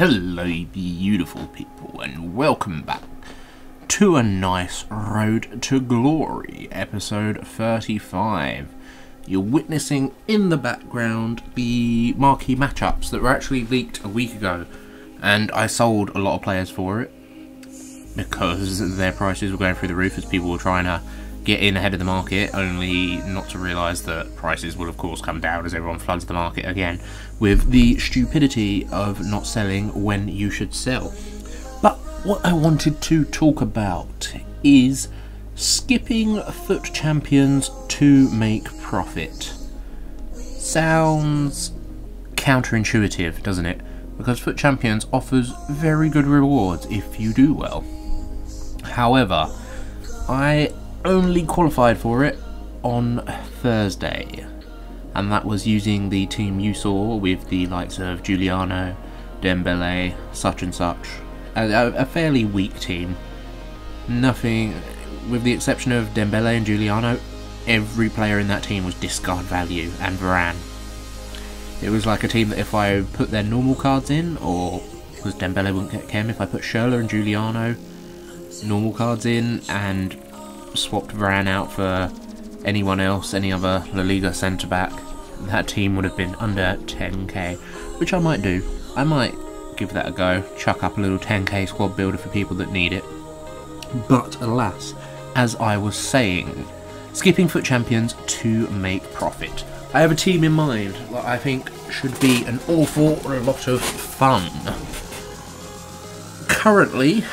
Hello beautiful people and welcome back to a nice Road to Glory, episode 35. You're witnessing in the background the marquee matchups that were actually leaked a week ago, and I sold a lot of players for it because their prices were going through the roof as people were trying to get in ahead of the market, only not to realise that prices will of course come down as everyone floods the market again with the stupidity of not selling when you should sell. But what I wanted to talk about is skipping FUT champions to make profit. Sounds counterintuitive, doesn't it? Because FUT champions offers very good rewards if you do well. However, I only qualified for it on Thursday, and that was using the team you saw with the likes of Giuliano, Dembele, such and such. A fairly weak team. Nothing, with the exception of Dembele and Giuliano, every player in that team was discard value, and Varane. It was like a team that if I put their normal cards in, or because Dembele wouldn't get chem, if I put Schürrle and Giuliano normal cards in and swapped Varane out for anyone else, any other La Liga centre-back, that team would have been under 10k, which I might do. I might give that a go, chuck up a little 10k squad builder for people that need it. But alas, as I was saying, skipping FUT champions to make profit. I have a team in mind that I think should be an awful lot of fun. Currently,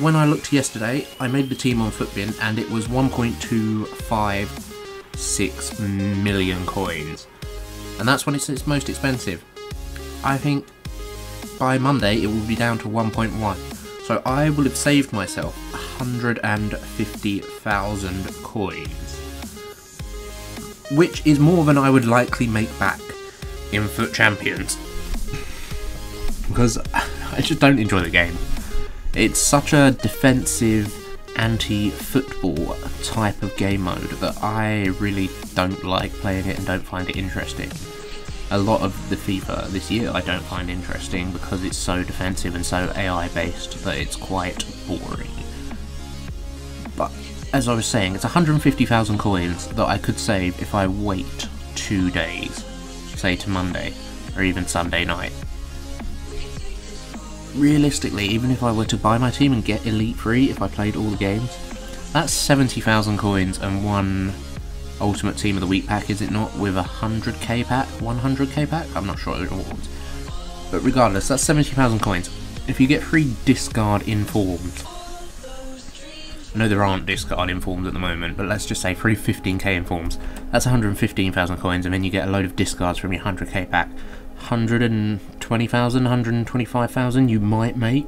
when I looked yesterday, I made the team on Futbin and it was 1.256 million coins. And that's when it's its most expensive. I think by Monday it will be down to 1.1. So I will have saved myself 150,000 coins. Which is more than I would likely make back in FUT Champions. Because I just don't enjoy the game. It's such a defensive, anti-football type of game mode that I really don't like playing it and don't find it interesting. A lot of the FIFA this year I don't find interesting because it's so defensive and so AI based that it's quite boring. But as I was saying, it's 150,000 coins that I could save if I wait 2 days, say to Monday or even Sunday night. Realistically, even if I were to buy my team and get Elite free if I played all the games, that's 70,000 coins and one Ultimate Team of the Week pack, is it not? With a 100k pack? 100k pack? I'm not sure what it was. But regardless, that's 70,000 coins. If you get free discard informed, I know there aren't discard informs at the moment, but let's just say free 15k informs, that's 115,000 coins, and then you get a load of discards from your 100k pack. 120,000, 125,000 you might make,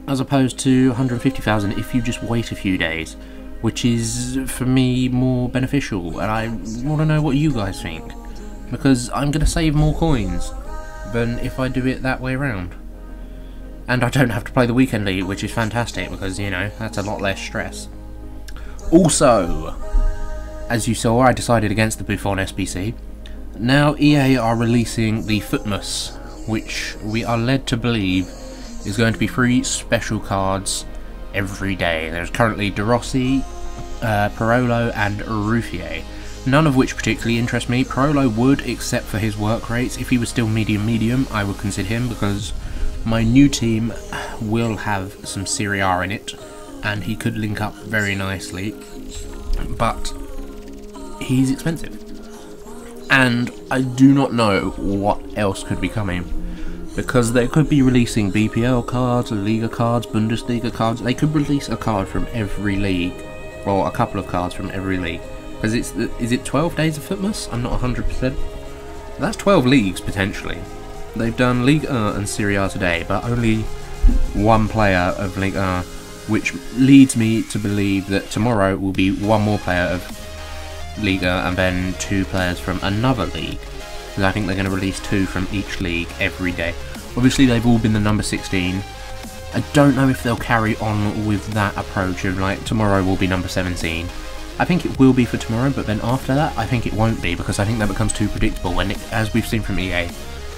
as opposed to 150,000 if you just wait a few days, which is for me more beneficial. And I want to know what you guys think, because I'm going to save more coins than if I do it that way around, and I don't have to play the weekend league, which is fantastic because, you know, that's a lot less stress. Also, as you saw, I decided against the Buffon SBC. Now EA are releasing the Futmas, which we are led to believe is going to be free special cards every day. There's currently De Rossi, Parolo and Ruffier, none of which particularly interest me. Parolo would, except for his work rates. If he was still medium, I would consider him because my new team will have some Serie A in it and he could link up very nicely, but he's expensive. And I do not know what else could be coming, because they could be releasing BPL cards, Liga cards, Bundesliga cards. They could release a card from every league, or a couple of cards from every league. Because is it 12 days of Futmas? I'm not 100%. That's 12 leagues potentially. They've done Liga and Serie A today, but only one player of Liga, which leads me to believe that tomorrow will be one more player of Liga and then 2 players from another league, because I think they're going to release 2 from each league every day. Obviously they've all been the number 16. I don't know if they'll carry on with that approach of like tomorrow will be number 17. I think it will be for tomorrow, but then after that I think it won't be, because I think that becomes too predictable when, as we've seen from EA,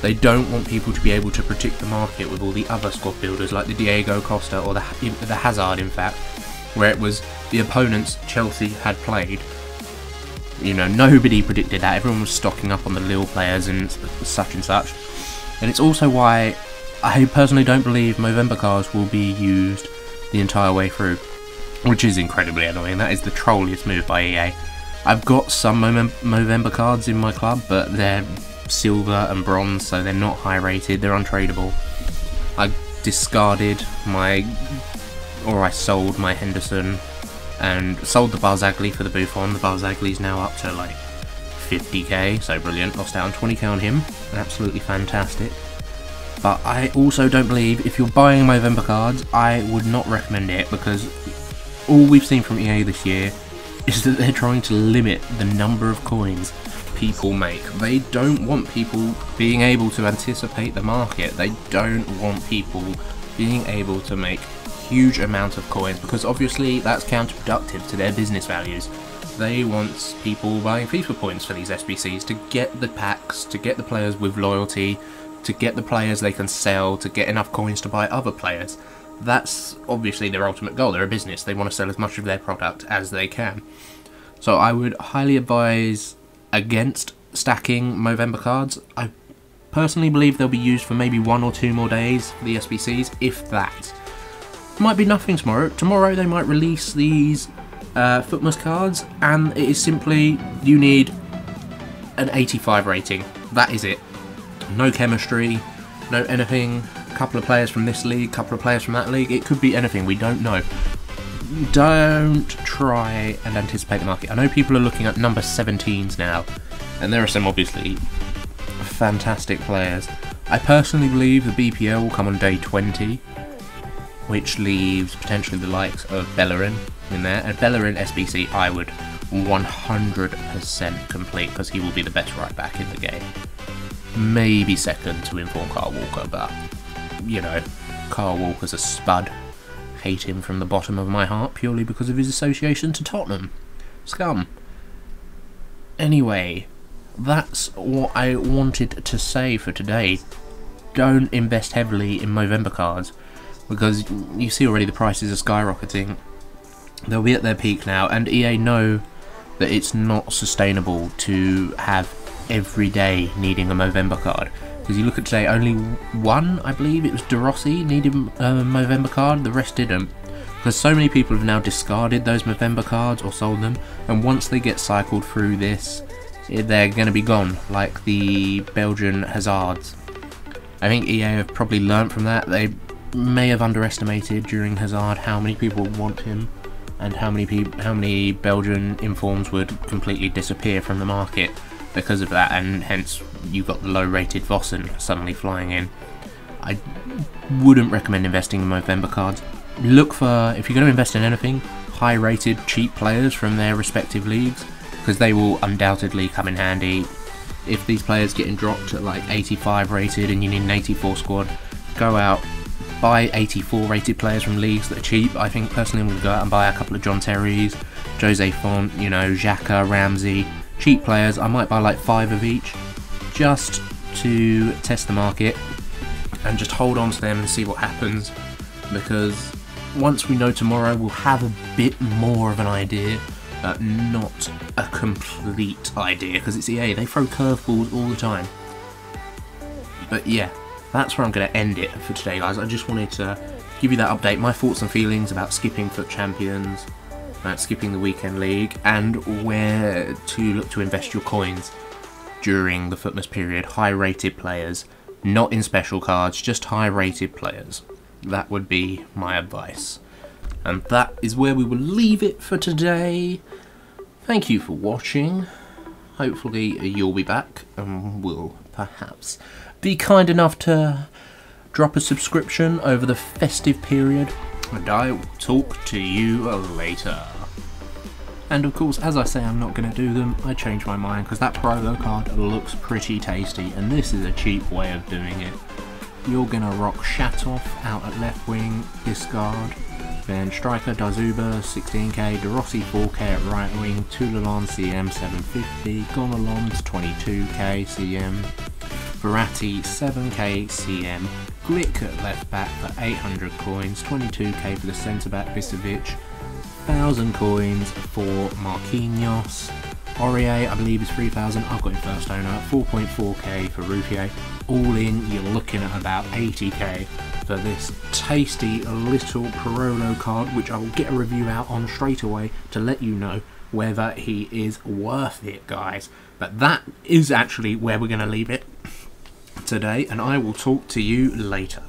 They don't want people to be able to predict the market with all the other squad builders like the Diego Costa or the Hazard, in fact, where it was the opponents Chelsea had played. You know, nobody predicted that. Everyone was stocking up on the Lille players and such. And it's also why I personally don't believe Movember cards will be used the entire way through, which is incredibly annoying. That is the trolliest move by EA. I've got some Movember cards in my club, but they're silver and bronze, so they're not high rated, they're untradeable. I discarded I sold my Henderson and sold the Barzagli for the Buffon. The Barzagli's now up to like 50k, so brilliant. Lost out on 20k on him, absolutely fantastic. But I also don't believe, if you're buying Movember cards, I would not recommend it, because all we've seen from EA this year is that they're trying to limit the number of coins people make. They don't want people being able to anticipate the market. They don't want people being able to make huge amounts of coins, because obviously that's counterproductive to their business values. They want people buying FIFA points for these SBCs to get the packs, to get the players with loyalty, to get the players they can sell, to get enough coins to buy other players. That's obviously their ultimate goal. They're a business. They want to sell as much of their product as they can. So I would highly advise against stacking Movember cards. I personally believe they'll be used for maybe 1 or 2 more days for the SBCs, if that. Might be nothing tomorrow. Tomorrow they might release these Futmas cards, and it is simply, you need an 85 rating. That is it. No chemistry, no anything. A couple of players from this league, couple of players from that league. It could be anything, we don't know. Don't try and anticipate the market. I know people are looking at number 17s now, and there are some obviously fantastic players. I personally believe the BPL will come on day 20, which leaves potentially the likes of Bellerin in there. And Bellerin SBC I would 100% complete, because he will be the best right back in the game. Maybe second to Inform Kyle Walker, but you know, Kyle Walker's a spud. Hate him from the bottom of my heart purely because of his association to Tottenham. Scum. Anyway, that's what I wanted to say for today. Don't invest heavily in Movember cards, because you see already the prices are skyrocketing. They'll be at their peak now, and EA know that it's not sustainable to have every day needing a Movember card. Because you look at today, only one, I believe it was De Rossi, needed a Movember card, the rest didn't. Because so many people have now discarded those Movember cards or sold them, and once they get cycled through this, they're going to be gone, like the Belgian Hazards. I think EA have probably learnt from that. They may have underestimated during Hazard how many people want him, and how many Belgian informs would completely disappear from the market because of that, and hence you got the low rated Vossen suddenly flying in. I wouldn't recommend investing in Movember cards. Look for, if you're going to invest in anything, high rated cheap players from their respective leagues, because they will undoubtedly come in handy. If these players getting dropped at like 85 rated and you need an 84 squad, go out, buy 84 rated players from leagues that are cheap. I think personally I'm going to go out and buy a couple of John Terrys, Jose Font, you know, Xhaka, Ramsey. Cheap players. I might buy like 5 of each, just to test the market and just hold on to them and see what happens, because once we know tomorrow we'll have a bit more of an idea, but not a complete idea, because it's EA, they throw curveballs all the time. But yeah, that's where I'm going to end it for today, guys. I just wanted to give you that update, my thoughts and feelings about skipping Foot Champions, skipping the weekend league, and where to look to invest your coins during the Futmas period. High rated players, not in special cards, just high rated players. That would be my advice. And that is where we will leave it for today. Thank you for watching. Hopefully you'll be back and will perhaps be kind enough to drop a subscription over the festive period, and I will talk to you later. And of course, as I say I'm not going to do them, I change my mind, because that Parolo card looks pretty tasty, and this is a cheap way of doing it. You're going to rock Shatov out at left wing, discard, then striker Dazuba 16k, De Rossi 4k at right wing, Toulon CM 750, Gonalons 22k CM, Verratti 7k CM, Glick at left back for 800 coins, 22k for the centre back Bisevic, 1000 coins for Marquinhos, Aurier I believe is 3000, I've got him first owner, 4.4k for Ruffier. All in, you're looking at about 80k for this tasty little Parolo card, which I will get a review out on straight away to let you know whether he is worth it, guys. But that is actually where we're going to leave it today, and I will talk to you later.